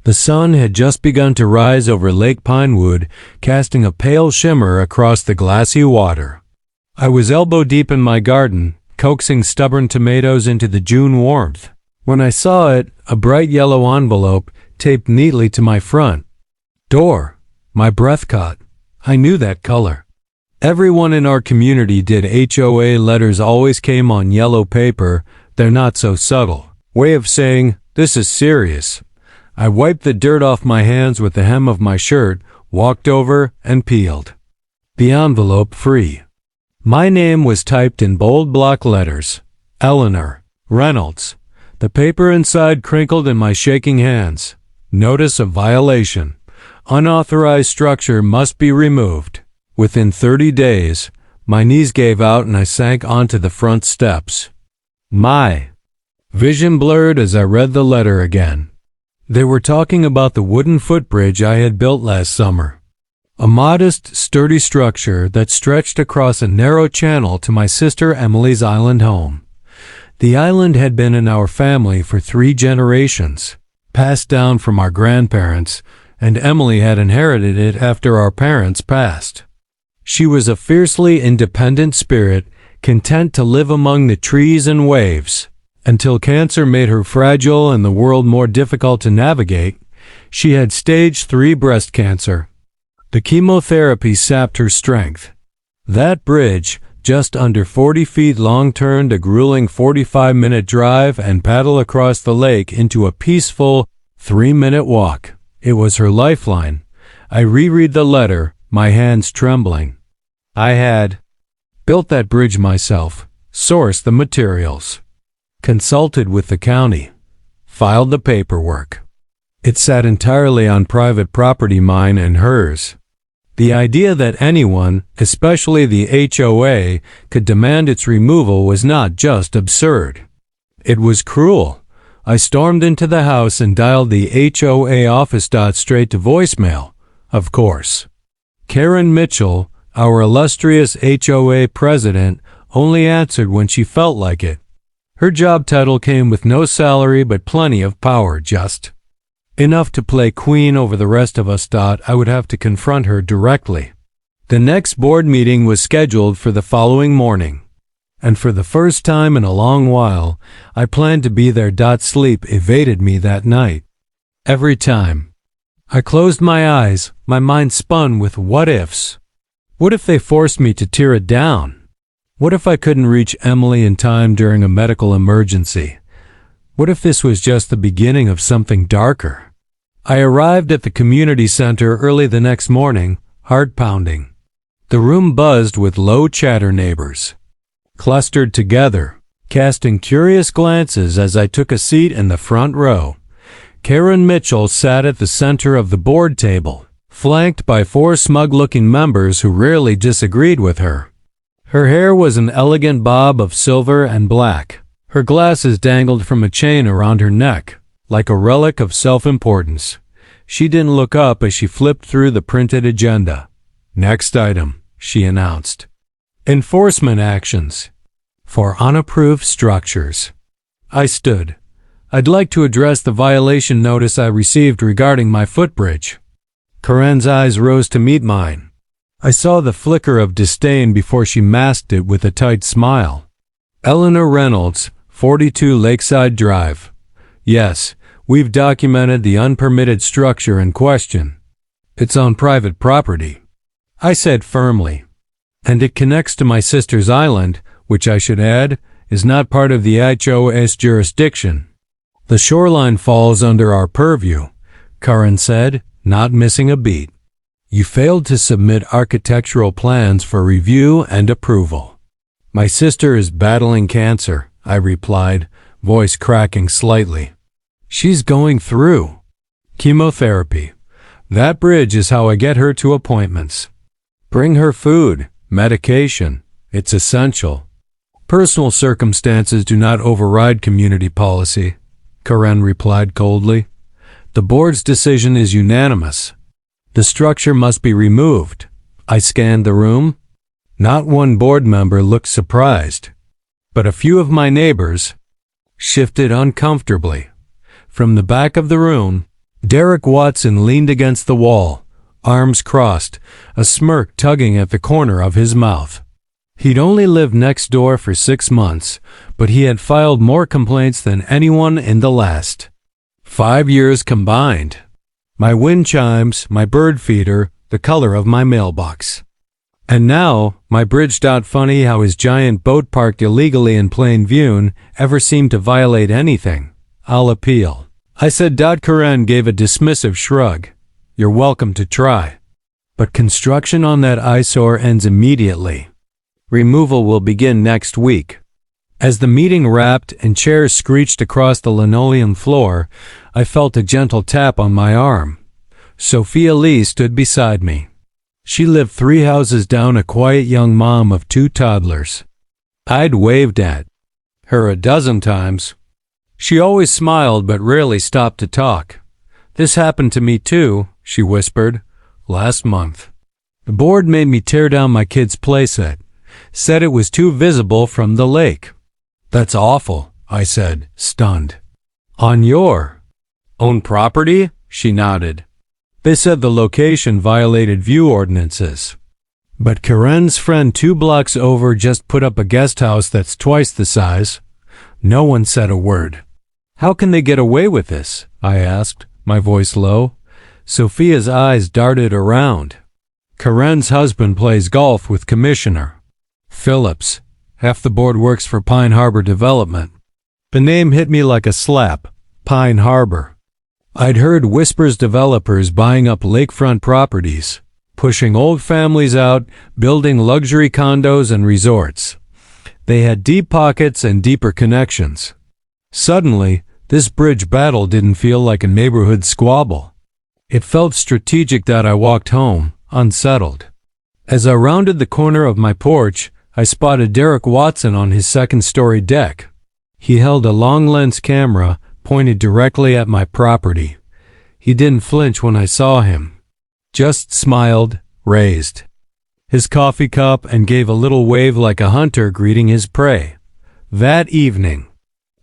The sun had just begun to rise over Lake Pinewood, casting a pale shimmer across the glassy water. I was elbow-deep in my garden, coaxing stubborn tomatoes into the June warmth, when I saw it, a bright yellow envelope taped neatly to my front door. My breath caught. I knew that color. Everyone in our community did. HOA letters always came on yellow paper, their not so subtle way of saying, "This is serious." I wiped the dirt off my hands with the hem of my shirt, walked over, and peeled the envelope free. My name was typed in bold block letters, Eleanor Reynolds. The paper inside crinkled in my shaking hands. Notice of violation. Unauthorized structure must be removed. Within 30 days, my knees gave out and I sank onto the front steps. My vision blurred as I read the letter again. They were talking about the wooden footbridge I had built last summer. A modest, sturdy structure that stretched across a narrow channel to my sister Emily's island home. The island had been in our family for 3 generations, passed down from our grandparents, and Emily had inherited it after our parents passed. She was a fiercely independent spirit, content to live among the trees and waves. Until cancer made her fragile and the world more difficult to navigate, she had stage 3 breast cancer. The chemotherapy sapped her strength. That bridge, just under 40 feet long, turned a grueling 45-minute drive and paddle across the lake into a peaceful 3-minute walk. It was her lifeline. I reread the letter, my hands trembling. I had built that bridge myself, sourced the materials, consulted with the county, filed the paperwork. It sat entirely on private property, mine and hers. The idea that anyone, especially the HOA, could demand its removal was not just absurd. It was cruel. I stormed into the house and dialed the HOA office. Straight to voicemail, of course. Karen Mitchell, our illustrious HOA president, only answered when she felt like it. Her job title came with no salary but plenty of power, just enough to play queen over the rest of us. I would have to confront her directly. The next board meeting was scheduled for the following morning, and for the first time in a long while, I planned to be there. Sleep evaded me that night. Every time I closed my eyes, my mind spun with what-ifs. What if they forced me to tear it down? What if I couldn't reach Emily in time during a medical emergency? What if this was just the beginning of something darker? I arrived at the community center early the next morning, heart pounding. The room buzzed with low chatter neighbors, clustered together, casting curious glances as I took a seat in the front row. Karen Mitchell sat at the center of the board table, flanked by 4 smug-looking members who rarely disagreed with her. Her hair was an elegant bob of silver and black. Her glasses dangled from a chain around her neck, like a relic of self-importance. She didn't look up as she flipped through the printed agenda. "Next item," she announced. "Enforcement actions for unapproved structures." I stood. "I'd like to address the violation notice I received regarding my footbridge." Karen's eyes rose to meet mine. I saw the flicker of disdain before she masked it with a tight smile. "Eleanor Reynolds, 42 Lakeside Drive. Yes, we've documented the unpermitted structure in question. It's on private property," I said firmly. "And it connects to my sister's island, which I should add, is not part of the HOA's jurisdiction. The shoreline falls under our purview," Karen said, not missing a beat. "You failed to submit architectural plans for review and approval." "My sister is battling cancer," I replied, voice cracking slightly. "She's going through chemotherapy. That bridge is how I get her to appointments. Bring her food, medication. It's essential. Personal circumstances do not override community policy," Karen replied coldly. "The board's decision is unanimous. The structure must be removed." I scanned the room. Not one board member looked surprised, but a few of my neighbors shifted uncomfortably. From the back of the room, Derek Watson leaned against the wall, arms crossed, a smirk tugging at the corner of his mouth. He'd only lived next door for 6 months, but he had filed more complaints than anyone in the last 5 years combined. My wind chimes, my bird feeder, the color of my mailbox. And now, my bridge. Funny how his giant boat parked illegally in plain view ever seemed to violate anything. I'll appeal, I said. Karen gave a dismissive shrug. You're welcome to try. But construction on that eyesore ends immediately. Removal will begin next week. As the meeting wrapped and chairs screeched across the linoleum floor, I felt a gentle tap on my arm. Sophia Lee stood beside me. She lived 3 houses down, a quiet young mom of 2 toddlers. I'd waved at her a dozen times. She always smiled but rarely stopped to talk. This happened to me too, she whispered, last month. The board made me tear down my kid's playset, said it was too visible from the lake. That's awful, I said, stunned. On your own property? She nodded. They said the location violated view ordinances. But Karen's friend 2 blocks over just put up a guest house that's twice the size. No one said a word. How can they get away with this? I asked, my voice low. Sophia's eyes darted around. Karen's husband plays golf with Commissioner Phillips. Half the board works for Pine Harbor Development. The name hit me like a slap. Pine Harbor. I'd heard whispers developers buying up lakefront properties, pushing old families out, building luxury condos and resorts. They had deep pockets and deeper connections. Suddenly, this bridge battle didn't feel like a neighborhood squabble. It felt strategic. I walked home, unsettled. As I rounded the corner of my porch, I spotted Derek Watson on his second-story deck. He held a long-lens camera pointed directly at my property. He didn't flinch when I saw him, just smiled, raised his coffee cup and gave a little wave like a hunter greeting his prey. That evening,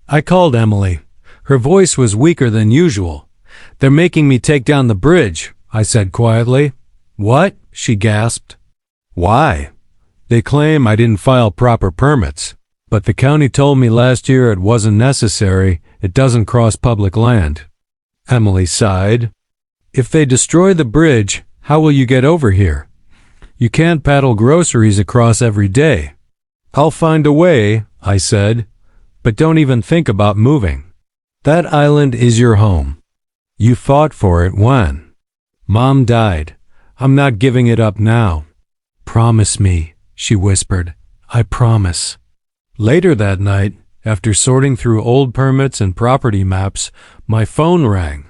I called Emily. Her voice was weaker than usual. They're making me take down the bridge, I said quietly. What? She gasped. Why? They claim I didn't file proper permits, but the county told me last year it wasn't necessary. It doesn't cross public land. Emily sighed. If they destroy the bridge, how will you get over here? You can't paddle groceries across every day. I'll find a way, I said, but don't even think about moving. That island is your home. You fought for it when Mom died. I'm not giving it up now. Promise me, she whispered. I promise. Later that night, after sorting through old permits and property maps, my phone rang.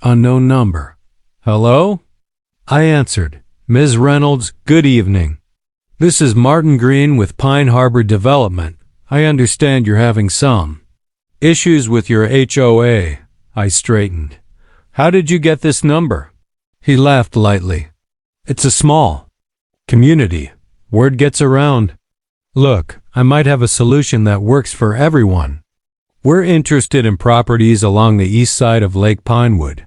Unknown number. Hello? I answered. Ms. Reynolds, good evening. This is Martin Green with Pine Harbor Development. I understand you're having some issues with your HOA. I straightened. How did you get this number? He laughed lightly. It's a small community. Word gets around. Look, I might have a solution that works for everyone. We're interested in properties along the east side of Lake Pinewood.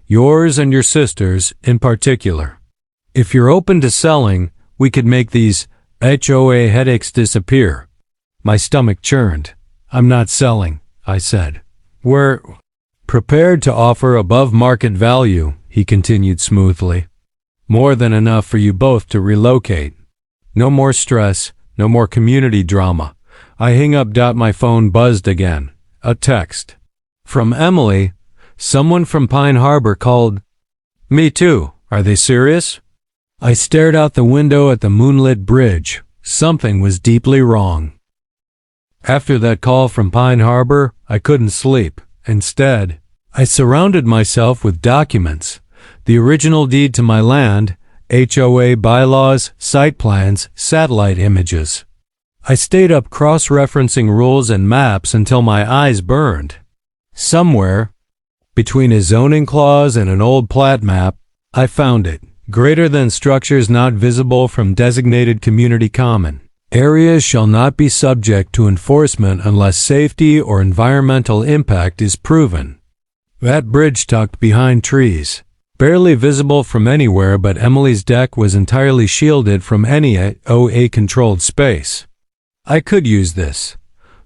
Yours and your sister's in particular. If you're open to selling, we could make these HOA headaches disappear. My stomach churned. I'm not selling, I said. We're prepared to offer above market value, he continued smoothly. More than enough for you both to relocate. No more stress. No more community drama. I hang up. My phone buzzed again. A text. From Emily. Someone from Pine Harbor called. Me too. Are they serious? I stared out the window at the moonlit bridge. Something was deeply wrong. After that call from Pine Harbor, I couldn't sleep. Instead, I surrounded myself with documents. The original deed to my land, HOA bylaws, site plans, satellite images. I stayed up cross-referencing rules and maps until my eyes burned. Somewhere, between a zoning clause and an old plat map, I found it. Greater than structures not visible from designated community common. Areas shall not be subject to enforcement unless safety or environmental impact is proven. That bridge tucked behind trees, barely visible from anywhere, but Emily's deck was entirely shielded from any HOA-controlled space. I could use this.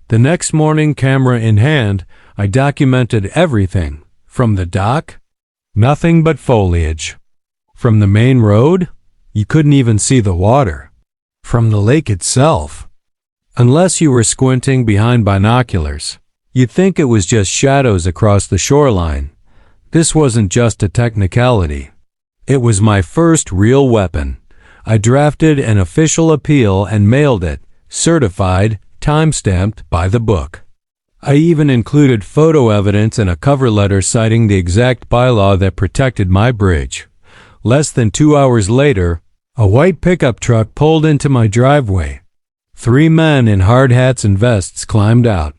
The next morning, camera in hand, I documented everything. From the dock, nothing but foliage. From the main road, you couldn't even see the water. From the lake itself, unless you were squinting behind binoculars, you'd think it was just shadows across the shoreline. This wasn't just a technicality. It was my first real weapon. I drafted an official appeal and mailed it, certified, time-stamped, by the book. I even included photo evidence and a cover letter citing the exact bylaw that protected my bridge. Less than 2 hours later, a white pickup truck pulled into my driveway. 3 men in hard hats and vests climbed out.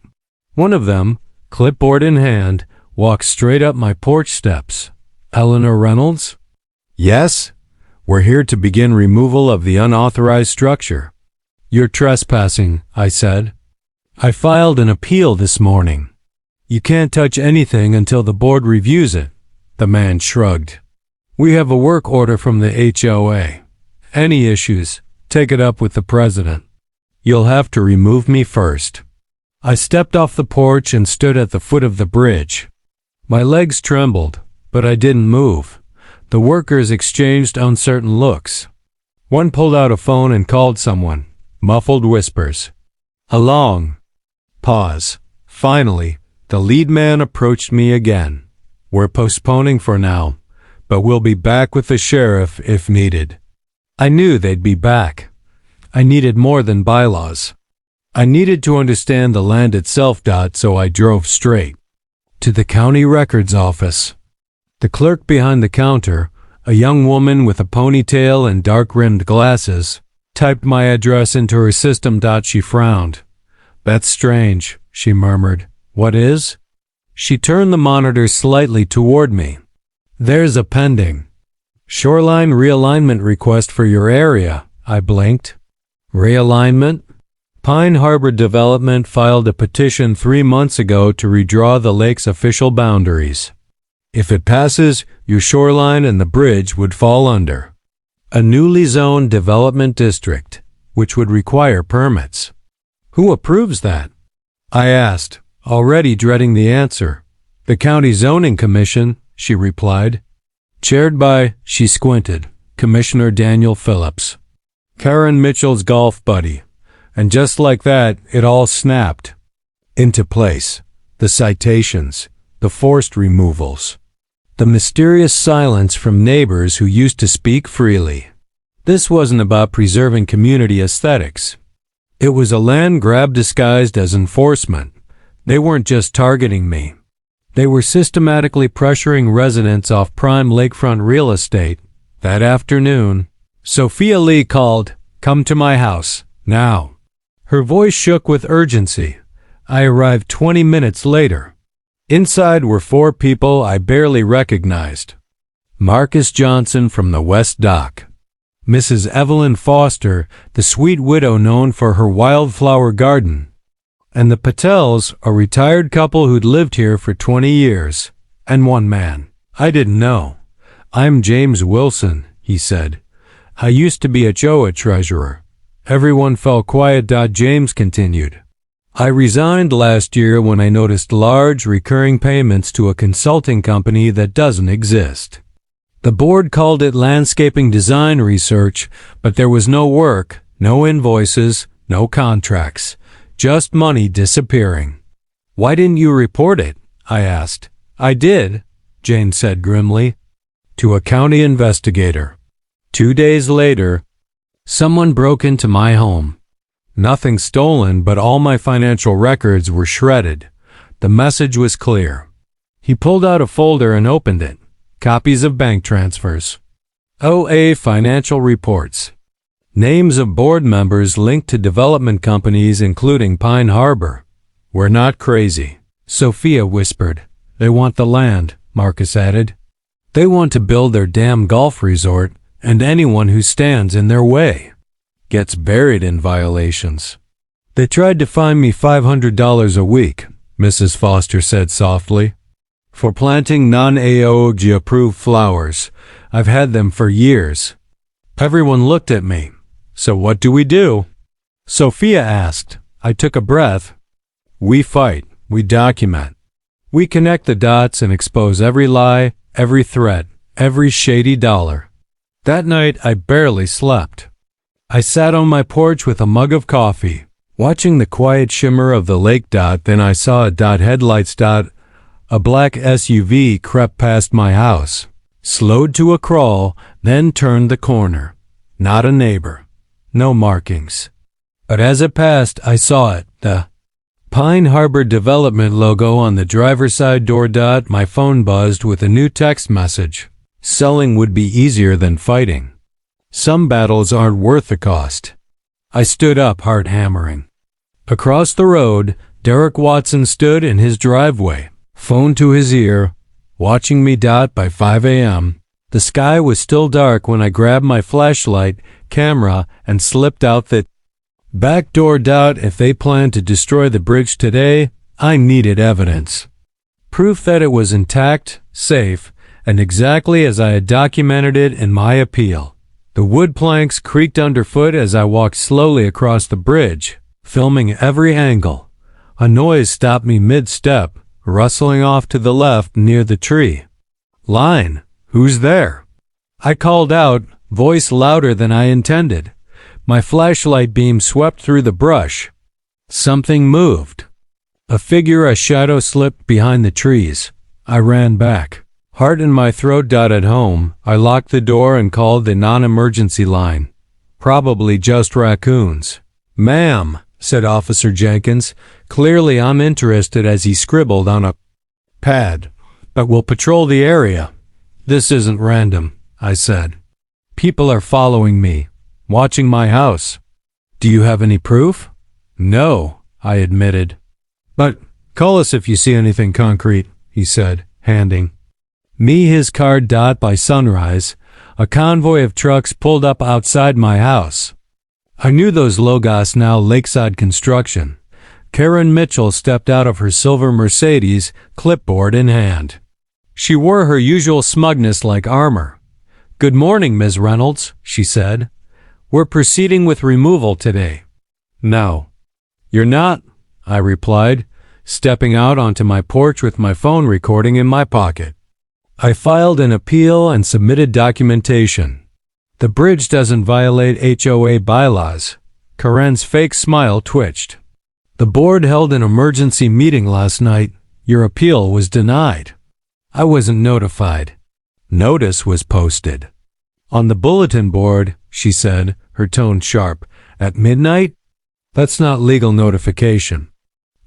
One of them, clipboard in hand, walked straight up my porch steps. "Eleanor Reynolds?" "Yes. We're here to begin removal of the unauthorized structure." "You're trespassing," I said. "I filed an appeal this morning." "You can't touch anything until the board reviews it." The man shrugged. "We have a work order from the HOA. Any issues, take it up with the president. You'll have to remove me first." I stepped off the porch and stood at the foot of the bridge. My legs trembled, but I didn't move. The workers exchanged uncertain looks. One pulled out a phone and called someone. Muffled whispers. A long pause. Finally, the lead man approached me again. "We're postponing for now, but we'll be back with the sheriff if needed." I knew they'd be back. I needed more than bylaws. I needed to understand the land itself. So I drove straight to the county records office. The clerk behind the counter, a young woman with a ponytail and dark-rimmed glasses, typed my address into her system. She frowned. "That's strange," she murmured. "What is?" She turned the monitor slightly toward me. "There's a pending shoreline realignment request for your area." I blinked. Realignment? Pine Harbor Development filed a petition 3 months ago to redraw the lake's official boundaries. If it passes, your shoreline and the bridge would fall under a newly zoned development district, which would require permits. "Who approves that?" I asked, already dreading the answer. "The County Zoning Commission," she replied. "Chaired by," she squinted, "Commissioner Daniel Phillips, Karen Mitchell's golf buddy." And just like that, it all snapped into place. The citations, the forced removals, the mysterious silence from neighbors who used to speak freely. This wasn't about preserving community aesthetics. It was a land grab disguised as enforcement. They weren't just targeting me. They were systematically pressuring residents off prime lakefront real estate. That afternoon, Sophia Lee called, "Come to my house, now." Her voice shook with urgency. I arrived 20 minutes later. Inside were 4 people I barely recognized. Marcus Johnson from the West Dock, Mrs. Evelyn Foster, the sweet widow known for her wildflower garden, and the Patels, a retired couple who'd lived here for 20 years, and one man I didn't know. "I'm James Wilson," he said. "I used to be a HOA treasurer." Everyone fell quiet. James continued. "I resigned last year when I noticed large recurring payments to a consulting company that doesn't exist. The board called it landscaping design research, but there was no work, no invoices, no contracts, just money disappearing." "Why didn't you report it?" I asked. "I did," Jane said grimly, "to a county investigator. 2 days later, someone broke into my home. Nothing stolen, but all my financial records were shredded. The message was clear." He pulled out a folder and opened it. Copies of bank transfers, OA financial reports, names of board members linked to development companies including Pine Harbor. "We're not crazy," Sophia whispered. "They want the land," Marcus added. "They want to build their damn golf resort, and anyone who stands in their way gets buried in violations." "They tried to fine me $500 a week," Mrs. Foster said softly. For planting non-AOG approved flowers. I've had them for years. Everyone looked at me. So what do we do? Sophia asked. I took a breath. We fight. We document. We connect the dots and expose every lie, every threat, every shady dollar. That night I barely slept. I sat on my porch with a mug of coffee, watching the quiet shimmer of the lake. Then I saw a headlights. A black SUV crept past my house, slowed to a crawl, then turned the corner. Not a neighbor. No markings. But as it passed, I saw it, the Pine Harbor Development logo on the driver's side door. My phone buzzed with a new text message. Selling would be easier than fighting. Some battles aren't worth the cost. I stood up, heart hammering. Across the road, Derek Watson stood in his driveway, phone to his ear, watching me. By 5 a.m., the sky was still dark when I grabbed my flashlight, camera, and slipped out the back door. If they planned to destroy the bridge today, I needed evidence. Proof that it was intact, safe, and exactly as I had documented it in my appeal. The wood planks creaked underfoot as I walked slowly across the bridge, filming every angle. A noise stopped me mid-step, rustling off to the left near the tree. Line, who's there? I called out, voice louder than I intended. My flashlight beam swept through the brush. Something moved. A figure, a shadow slipped behind the trees. I ran back. Heart in my throat. At home, I locked the door and called the non-emergency line. Probably just raccoons. Ma'am, said Officer Jenkins, clearly uninterested as he scribbled on a pad. But we'll patrol the area. This isn't random, I said. People are following me, watching my house. Do you have any proof? No, I admitted. But call us if you see anything concrete, he said, handing me his card. By sunrise, a convoy of trucks pulled up outside my house. I knew those logos, now Lakeside Construction. Karen Mitchell stepped out of her silver Mercedes, clipboard in hand. She wore her usual smugness like armor. Good morning, Ms. Reynolds, she said. We're proceeding with removal today. No. You're not, I replied, stepping out onto my porch with my phone recording in my pocket. I filed an appeal and submitted documentation. The bridge doesn't violate HOA bylaws. Karen's fake smile twitched. The board held an emergency meeting last night. Your appeal was denied. I wasn't notified. Notice was posted. On the bulletin board, she said, her tone sharp. At midnight? That's not legal notification.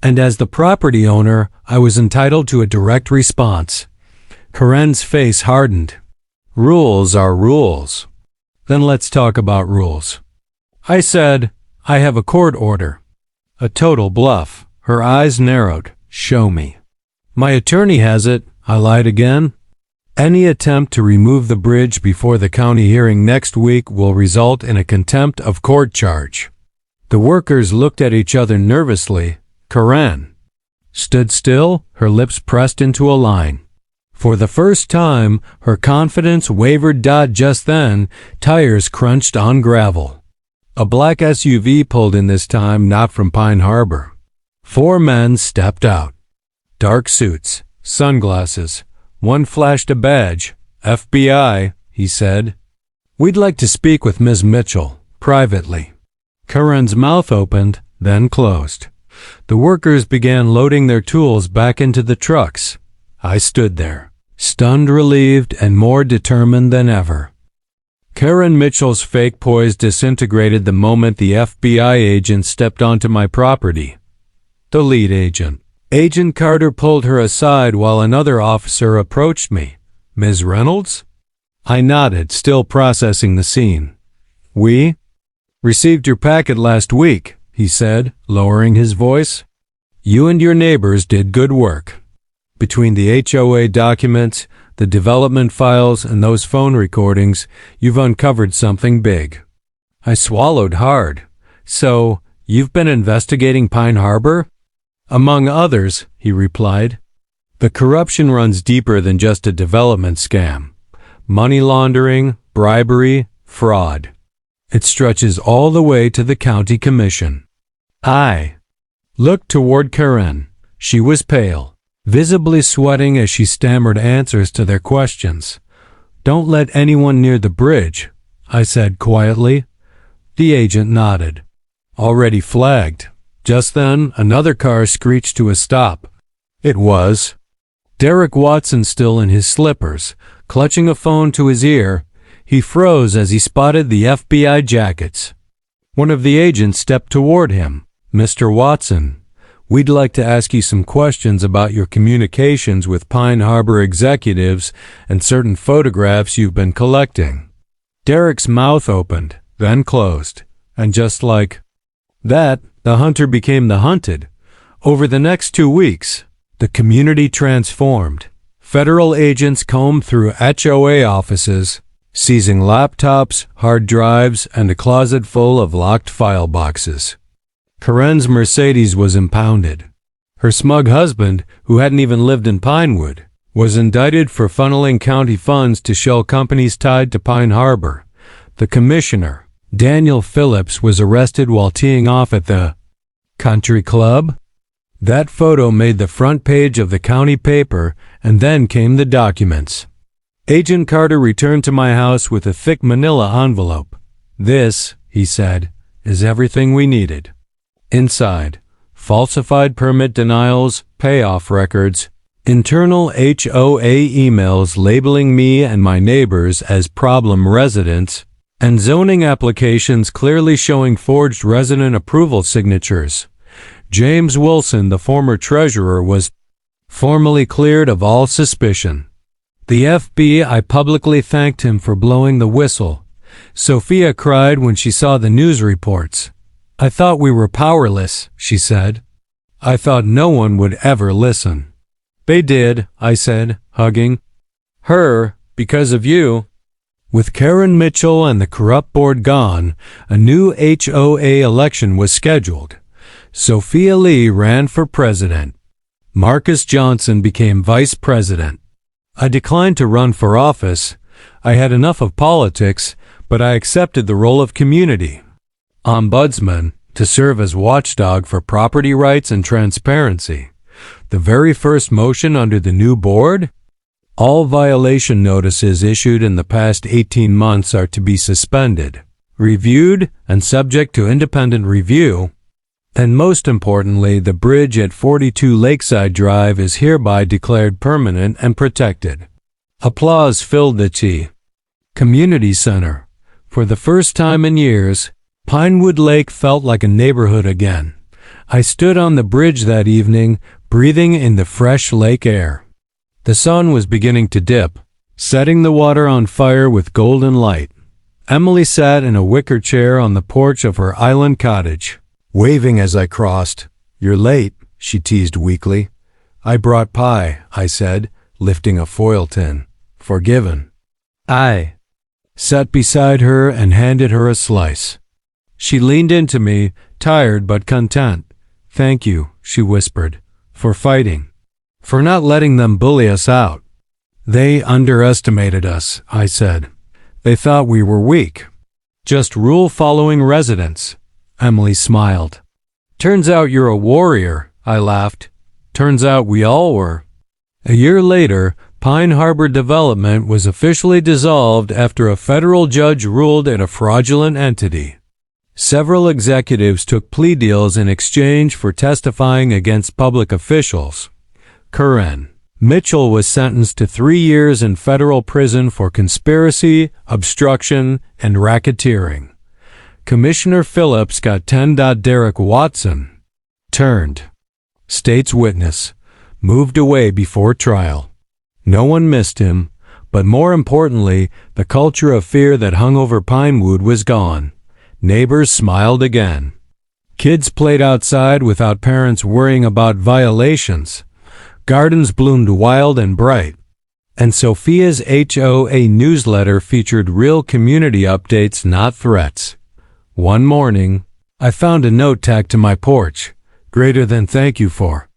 And as the property owner, I was entitled to a direct response. Karen's face hardened. Rules are rules. Then let's talk about rules. I said, I have a court order. A total bluff. Her eyes narrowed. Show me. My attorney has it. I lied again. Any attempt to remove the bridge before the county hearing next week will result in a contempt of court charge. The workers looked at each other nervously. Karen stood still, her lips pressed into a line. For the first time, her confidence wavered. Just then, tires crunched on gravel. A black SUV pulled in this time, not from Pine Harbor. 4 men stepped out. Dark suits, sunglasses. One flashed a badge. FBI, he said. We'd like to speak with Ms. Mitchell, privately. Karen's mouth opened, then closed. The workers began loading their tools back into the trucks. I stood there, stunned, relieved, and more determined than ever. Karen Mitchell's fake poise disintegrated the moment the FBI agent stepped onto my property. The lead agent. Agent Carter pulled her aside while another officer approached me. Ms. Reynolds? I nodded, still processing the scene. We received your packet last week, he said, lowering his voice. You and your neighbors did good work. Between the HOA documents, the development files, and those phone recordings, you've uncovered something big. I swallowed hard. So, you've been investigating Pine Harbor? Among others, he replied. The corruption runs deeper than just a development scam. Money laundering, bribery, fraud. It stretches all the way to the county commission. I looked toward Karen. She was pale, visibly sweating as she stammered answers to their questions. "Don't let anyone near the bridge," I said quietly. The agent nodded. "Already flagged." Just then, another car screeched to a stop. It was Derek Watson, still in his slippers, clutching a phone to his ear. He froze as he spotted the FBI jackets. One of the agents stepped toward him. "Mr. Watson, we'd like to ask you some questions about your communications with Pine Harbor executives and certain photographs you've been collecting." Derek's mouth opened, then closed, and just like that, the hunter became the hunted. Over the next 2 weeks, the community transformed. Federal agents combed through HOA offices, seizing laptops, hard drives, and a closet full of locked file boxes. Karen's Mercedes was impounded. Her smug husband, who hadn't even lived in Pinewood, was indicted for funneling county funds to shell companies tied to Pine Harbor. The commissioner, Daniel Phillips, was arrested while teeing off at the country club. That photo made the front page of the county paper, and then came the documents. Agent Carter returned to my house with a thick manila envelope. "This," he said, "is everything we needed." Inside, falsified permit denials, payoff records, internal HOA emails labeling me and my neighbors as problem residents, and zoning applications clearly showing forged resident approval signatures. James Wilson, the former treasurer, was formally cleared of all suspicion. The FBI publicly thanked him for blowing the whistle. Sophia cried when she saw the news reports. "I thought we were powerless," she said. "I thought no one would ever listen." "They did," I said, hugging her, "because of you." With Karen Mitchell and the corrupt board gone, a new HOA election was scheduled. Sophia Lee ran for president. Marcus Johnson became vice president. I declined to run for office. I had enough of politics, but I accepted the role of community ombudsman to serve as watchdog for property rights and transparency. The very first motion under the new board? All violation notices issued in the past 18 months are to be suspended, reviewed, and subject to independent review. And most importantly, the bridge at 42 Lakeside Drive is hereby declared permanent and protected. Applause filled the community center. For the first time in years, Pinewood Lake felt like a neighborhood again. I stood on the bridge that evening, breathing in the fresh lake air. The sun was beginning to dip, setting the water on fire with golden light. Emily sat in a wicker chair on the porch of her island cottage, waving as I crossed. "You're late," she teased weakly. "I brought pie," I said, lifting a foil tin. "Forgiven." I sat beside her and handed her a slice. She leaned into me, tired but content. "Thank you," she whispered, "for fighting. For not letting them bully us out." "They underestimated us," I said. "They thought we were weak. Just rule-following residents." Emily smiled. "Turns out you're a warrior," I laughed. "Turns out we all were." A year later, Pine Harbor Development was officially dissolved after a federal judge ruled it a fraudulent entity. Several executives took plea deals in exchange for testifying against public officials. Karen Mitchell was sentenced to 3 years in federal prison for conspiracy, obstruction, and racketeering. Commissioner Phillips got 10. Derek Watson turned state's witness, moved away before trial. No one missed him, but more importantly, the culture of fear that hung over Pinewood was gone. Neighbors smiled again. Kids played outside without parents worrying about violations. Gardens bloomed wild and bright. And Sophia's HOA newsletter featured real community updates, not threats. One morning, I found a note tacked to my porch. "Greater than thank you for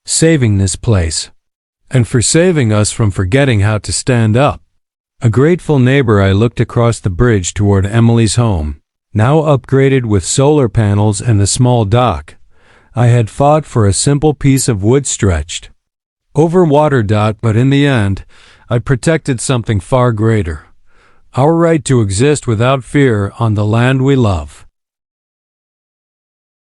saving this place." and for saving us from forgetting how to stand up. A grateful neighbor, I looked across the bridge toward Emily's home, now upgraded with solar panels and a small dock. I had fought for a simple piece of wood stretched over water. But in the end, I protected something far greater. Our right to exist without fear on the land we love.